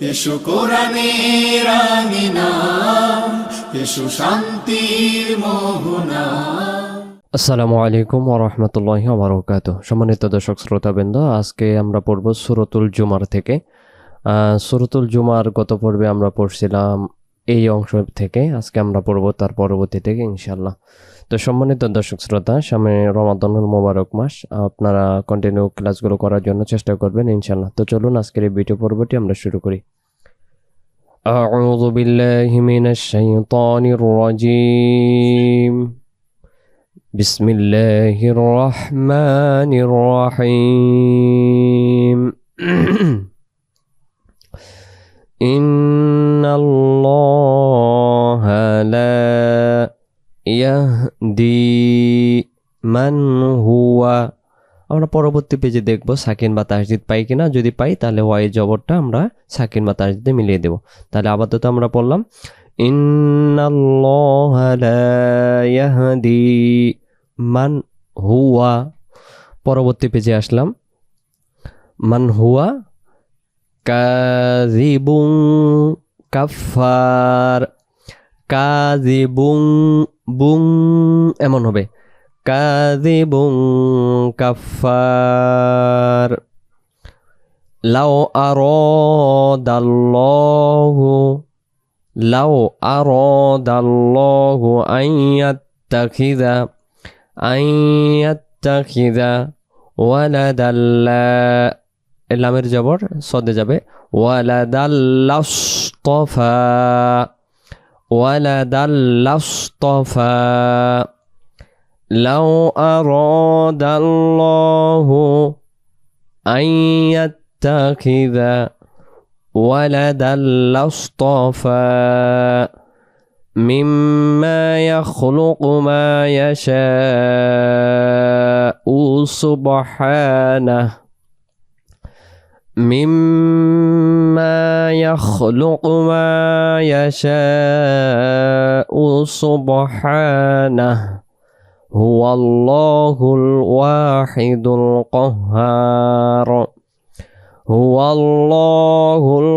এসো কোরআনের আঙিনা, এসো শান্তির মোহনা। আসসালামু আলাইকুম ওয়া রাহমাতুল্লাহি ওয়া বারাকাতুহু। সম্মানিত দর্শক শ্রোতাবৃন্দ, আজকে আমরা পড়ব সূরাতুল জুমার থেকে। সূরাতুল জুমার গত পর্বে আমরা পড়ছিলাম এই অংশ থেকে, আজকে আমরা পড়ব তার পরবর্তী থেকে ইনশাআল্লাহ। তো সম্মানিত দর্শক শ্রোতা, সামনে রমাদানুল মোবারক মাস, আপনারা কন্টিনিউ ক্লাসগুলো করার জন্য চেষ্টা করবেন ইনশাআল্লাহ। তো চলুন আজকের এই ভিডিও পর্বটি আমরা শুরু করি। আউযু বিল্লাহি মিনাশ শাইতানির রাজীম। بسم الله الرحمن الرحيم إن الله لا يهدي من هو। আমরা পরবর্তী পেজে দেখব সাকিন বা তাসদিদ পাই কিনা। যদি পাই তাহলে ওয়াই জবরটা আমরা সাকিন বা তাসদিদে মিলিয়ে দেব। তাহলে আপাতত আমরা পড়লাম ইন্নাল্লাহা লা ইয়াহদি মান হুয়া। পরবর্তী পেজে আসলাম মান হুয়া কাযিবুন কাফার। কাযিবুন বুং এমন হবে, কাযিবুন কাফার। লাউ আরাদাল্লাহু আইয়াত্তাখিযা ওয়ালাদাল্লা, লামের জবর সদে যাবে, ওয়ালাদাল্লাস্তাফা। লাউ আরাদাল্লাহু আইয়াত্তাখিযা ওয়ালাদাল্লাস্তাফা মিম্মা ইয়াখলুকু মা ইয়াশাউ সুবহানাহু। মিম্মা ইয়াখলুকু মা ইয়াশাউ সুবহানাহু হুয়াল্লাহুল ওয়াহিদুল কাহ্হার। হুয়াল্লাহুল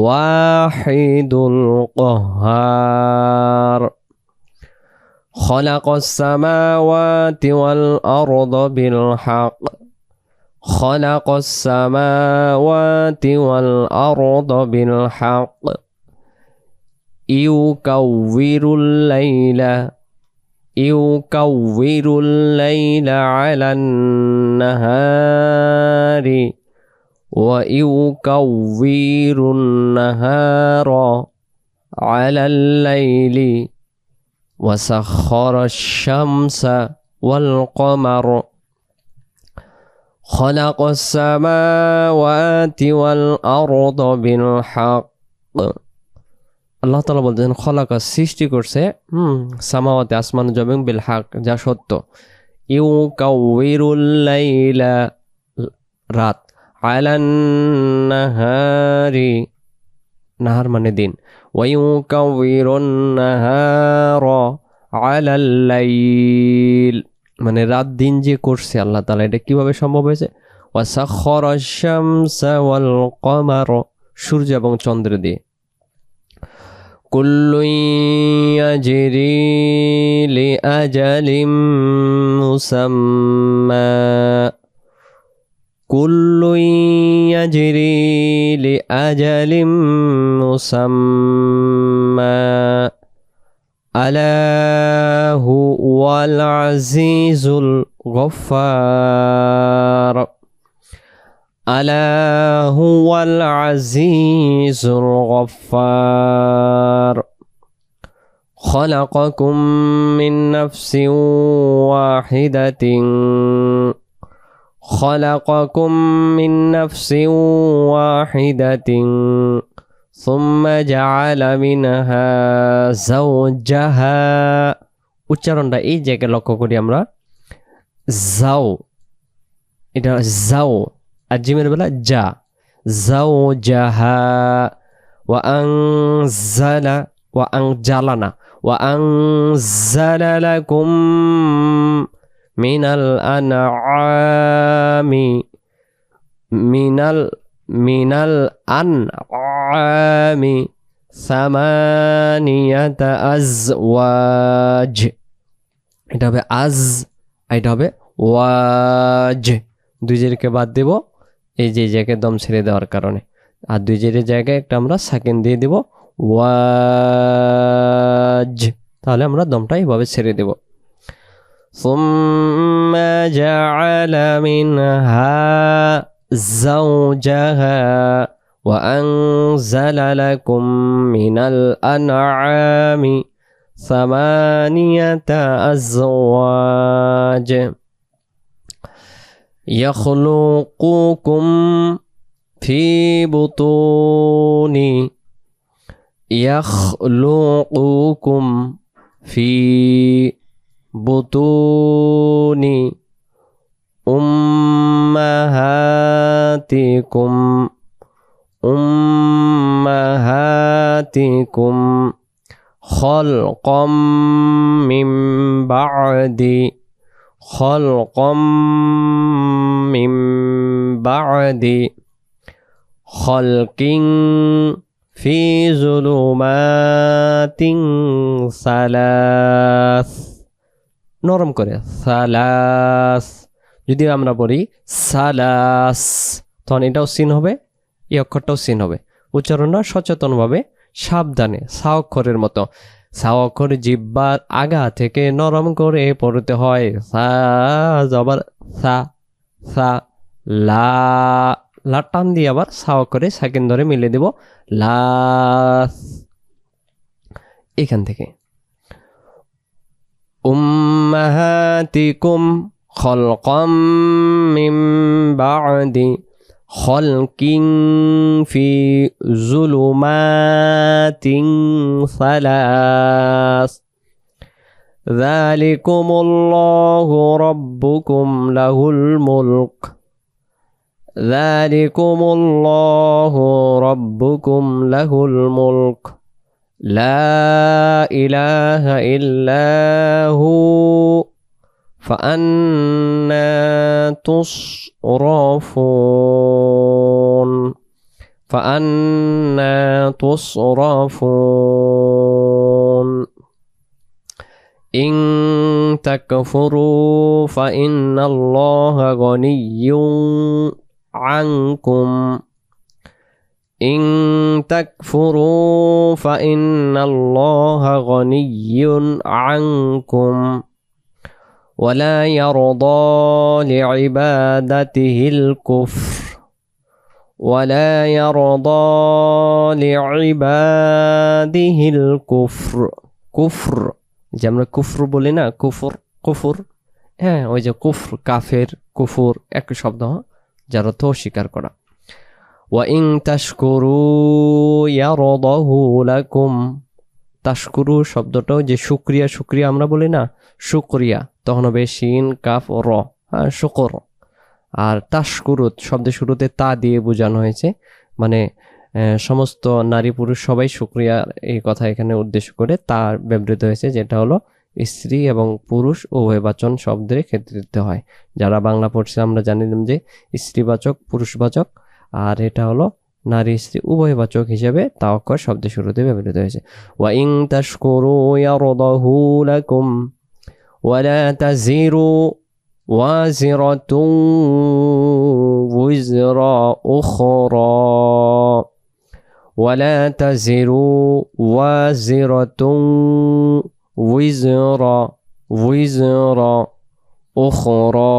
ওয়াহিদুল কাহ্হার। খালাকাস সামাওয়াতি ওয়াল আরদা বিল হক। খালাকাস সামাওয়াতি ওয়াল আরদা বিল হক। ইউকাউবিরুল লাইলা আলান নাহারি وَيُكَوِّرُ النَّهَارَ عَلَى اللَّيْلِ وَسَخَّرَ الشَّمْسَ وَالْقَمَرَ خَلَقَ السَّمَاوَاتِ وَالْأَرْضَ بِالْحَقِّ। আল্লাহ তাআলা বলতেছেন খলাকা সৃষ্টি করছে সামাওয়াতে আসমান জমিন বিল হক যা সত্য। ইউকাউবিরুল লাইলা রাত, আলান নাহারি নাহার মানে দিন, ওয়ায়ুকাউবিরুন নাহারা আলাল লাইল মানে রাত দিন যে করছে আল্লাহ তাআলা, এটা কিভাবে সম্ভব হয়েছে? ওয়াসাখখারাশ শামসা ওয়াল কমার, সূর্য এবং চন্দ্র দিয়ে। কুল্লুন ইয়াজরি লিআজালিম মুসাম্মা। কুল্লুন ইয়াজরি লিআজালিম মুসাম্মা আলা হুয়াল আজিজুল গফফার। আলা হুয়াল আজিজুল গফফার। খালাকাকুম মিন নাফসিন ওয়াহিদাতিন। خلقكم من نفس واحدة ثم جعل منها زوجها। উচ্চারণটা এই জায়গায় লক্ষ্য করি আমরা, যাও, এটা যাও আর জিমের বেলা যা, যাওজাহা। ওয়া আনজালা ওয়া আনজালানা ওয়া আনজালা লাকুম মিনাল আনআমি মিনাল আনআমি সামানিয়াতা আজওয়াজ। এটা হবে আজ, এটা হবে ওয়াজ। দুই জেরকে বাদ দেব এই যে জায়গায় দম ছেড়ে দেওয়ার কারণে, আর দুই জেরের জায়গায় একটা আমরা সাকিন দিয়ে দেব ওয়াজ, তাহলে আমরা দমটা এইভাবে ছেড়ে দেব। ثم جعل منها زوجها وأنزل لكم من الأنعام ثمانية أزواج يخلقكم في بطون يخلقكم في بطون أمهاتكم خلقا من بعد خلق في ظلمات ثلاث। নরম করে সালাস। যদি আমরা বলি সালাস, তখন এটাও সিন হবে, এই অক্ষরটাও সিন হবে। উচ্চারণটা সচেতনভাবে সাবধানে সা অক্ষরের মতো, সা অক্ষর জিহ্বার আগা থেকে নরম করে পড়তে হয়। সা জবর সা, সা লা, লা টান দিয়ে আবার সা অক্ষরে সেকেন্ড ধরে মিলে দেব লাস। এখান থেকে উম্মাহাতিকুম খলকম মিন বা'দি খলকিন ফি যুলুমাতিন সালাস যালিকুমুল্লাহু রাব্বুকুম লাহুল মুলক যালিকুমুল্লাহু রাব্বুকুম লাহুল মুলক লা ইলাহা ইল্লা হু فأنا تصرفون إن تكفروا فإن الله غني عنكم إن تكفروا فإن الله غني عنكم ولا يرضى لعباده الكفر কুফর, যে আমরা কুফর বলি না, কুফর, হ্যাঁ ওই যে কুফর, কাফের, কুফর একই শব্দ, যার অর্থ অস্বীকার করা। ওয়া ইন তাশকুরু ইয়ারদাহু লাকুম, তাশকুরু শব্দটাও যে শুকরিয়া আমরা বলি না, শুকরিয়া, তখন হবে শিন কাফ র, শুকর। আর তাশকুরুত শব্দের শুরুতে তা দিয়ে বোঝানো হয়েছে, মানে সমস্ত নারী পুরুষ সবাই শুকরিয়া, এই কথা এখানে উদ্দেশ্য করে তা ব্যবহৃত হয়েছে, যেটা হলো স্ত্রী এবং পুরুষ উভয়বাচন শব্দের ক্ষেত্রে দিতে হয়। যারা বাংলা পড়ছে আমরা জানিলাম যে স্ত্রীবাচক পুরুষবাচক, আর এটা হলো নারী স্ত্রী উভয়বাচক হিসেবে তা অক্ষর শব্দের শুরুতে ব্যবহৃত হয়েছে। ওয়া ইন তাশকুরু ইয়ারদাহু লাকুম ওয়ালা তাজিরু ওয়াজিরাতুন উযরা উখরা ওয়ালা তাজিরু ওয়াজিরাতুন উযরা উখরা।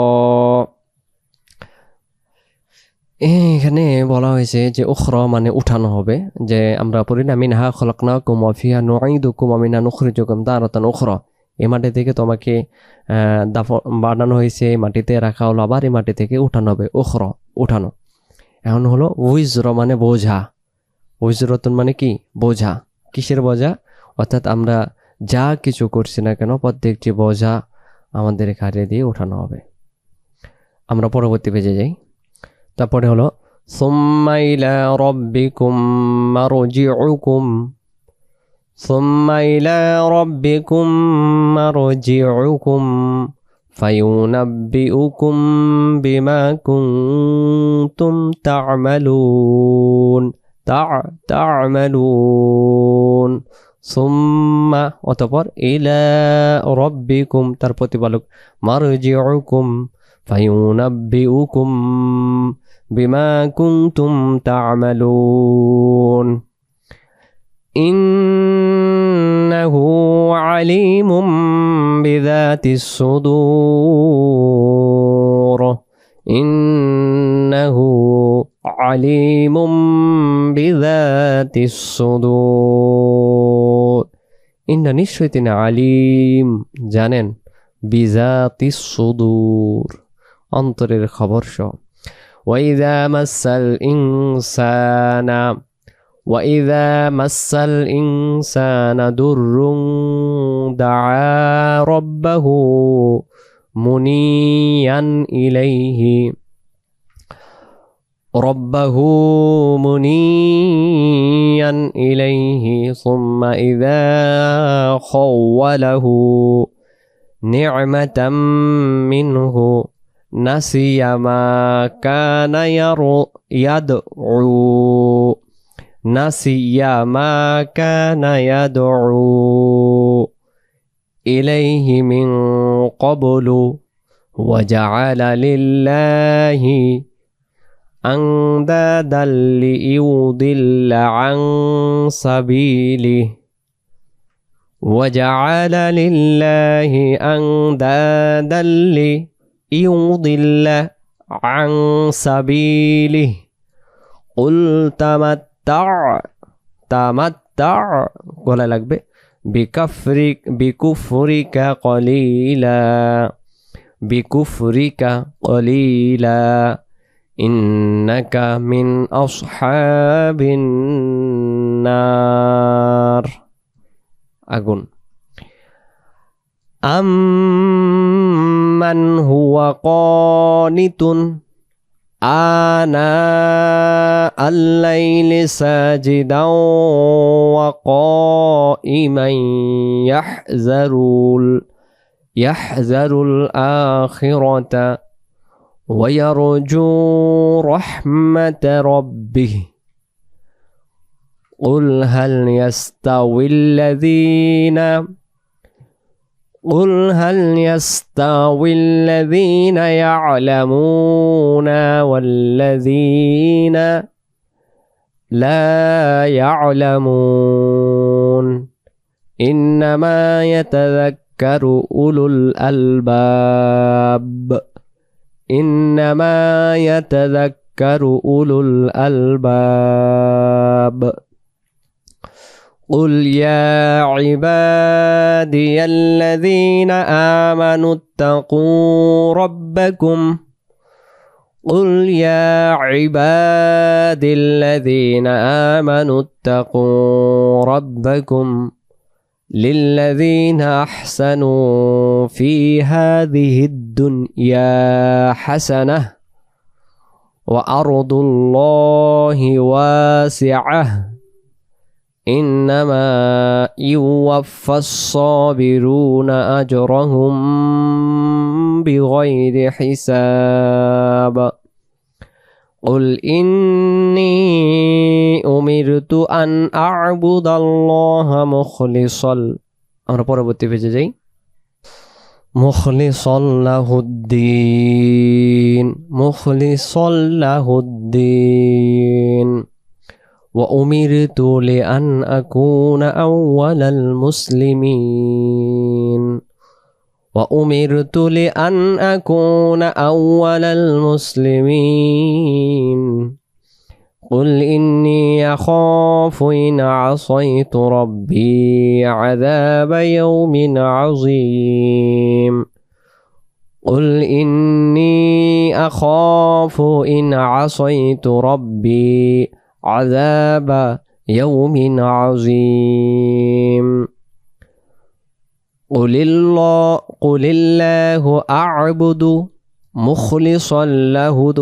এখানে বলা হয়েছে যে উখরা মানে উঠানো হবে, যে আমরা পড়ি না মিনহা খলাকনাকুম ওয়া ফিহা নুঈদুকুম ওয়া মিনহা নুখরিজুকুম তারাতান উখরা। এই মাটি থেকে তোমাকে বানানো হয়েছে, মাটিতে রাখা হলো, আবার এই মাটি থেকে উঠানো হবে, উখরা উঠানো। এখন হলো উইজর মানে বোঝা, উইজরতুন মানে কি বোঝা, কিসের বোঝা? অর্থাৎ আমরা যা কিছু করছি না কেন প্রত্যেকটি বোঝা আমাদের ঘাড়ে দিয়ে উঠানো হবে। আমরা পরবর্তী পেজে যাই। তারপরে হলো সুম্মা ইলা রাব্বিকুম মারজিউকুম, সুম্মা ইলা রাব্বিকুম মারজিউকুম فينبئكم بما كنتم تعملون تعملون সুম্মা অতঃপর ইলা রব্বিকুম তার প্রতিপালক মারজিউকুম ফায়ুনাব্বিউকুম বিমা কুনতুম তা'মালুন ইন্নাহু আলিমুম বিযাতিস সুদূর ইন্নাহু আলিমুম বিযাতিস সুদূর ইন্না নিশ্চয় তিনি আলিম জানেন বিযাতিস সুদূর অন্তরের খবর সব وإذا مس الإنسان ضر دعا ربه منيا إليه ثم إذا خوله نعمة منه نسي ما كان يدعو إليه من قبل وجعل لله أندادا ليضل عن سبيله وجعل لله أندادا ليضل عن سبيله قل تمتع বলা লাগবে بكفرك قليلا إنك من أصحاب النار আগুন أمن هو قانت آناء الليل ساجدا وقائما يحذر الآخرة ويرجو رحمة ربه قل هل يستوي الذين يعلمون والذين لا يعلمون إنما يتذكر أولو الألباب قل يا عبادي الذين آمنوا اتقوا ربكم للذين أحسنوا في هذه الدنيا حسنة وأرض الله واسعة إنما يوفى الصابرون أجرهم بغير حساب قل إني أمرت أن أعبد الله مخلصا له الدين وأمرت لأن أكون أول المسلمين قل إني أخاف إن عصيت ربي عذاب يوم عظيم قل إني أخاف إن عصيت ربي عذاب يوم عظيم قل الله أعبد مخلصا له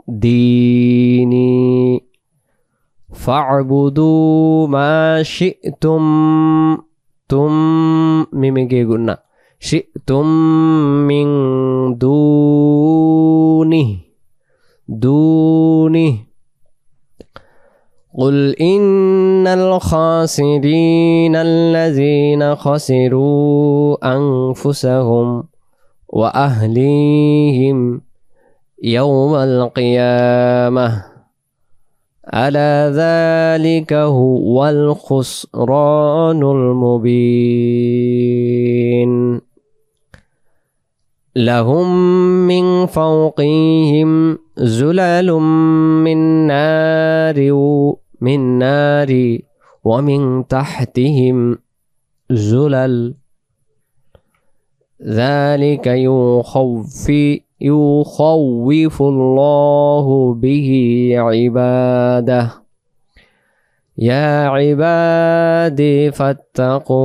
ديني فاعبدوا ما شئتم তুম মিমে গিয়ে গুন্না শিতুম মিন দুনি قل إن الخاسرين الذين خسروا أنفسهم وأهليهم يوم القيامة ألا ذلك هو الخسران المبين لهم من فوقهم زلال من نار ومن تحتهم زلل ذلك يخوف الله به عباده يا عبادي فاتقون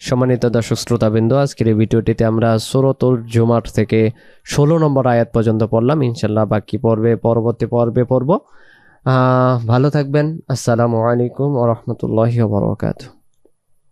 সম্মানিত দর্শক শ্রোতাবৃন্দ, আজকের এই ভিডিওটিতে আমরা সূরাতুল জুমার থেকে 16 নম্বর আয়াত পর্যন্ত পড়লাম। ইনশাআল্লাহ বাকি পরবর্তী পর্বে পড়ব। ভালো থাকবেন। আসসালামু আলাইকুম ওয়া রাহমাতুল্লাহি ওয়া বারাকাতুহু।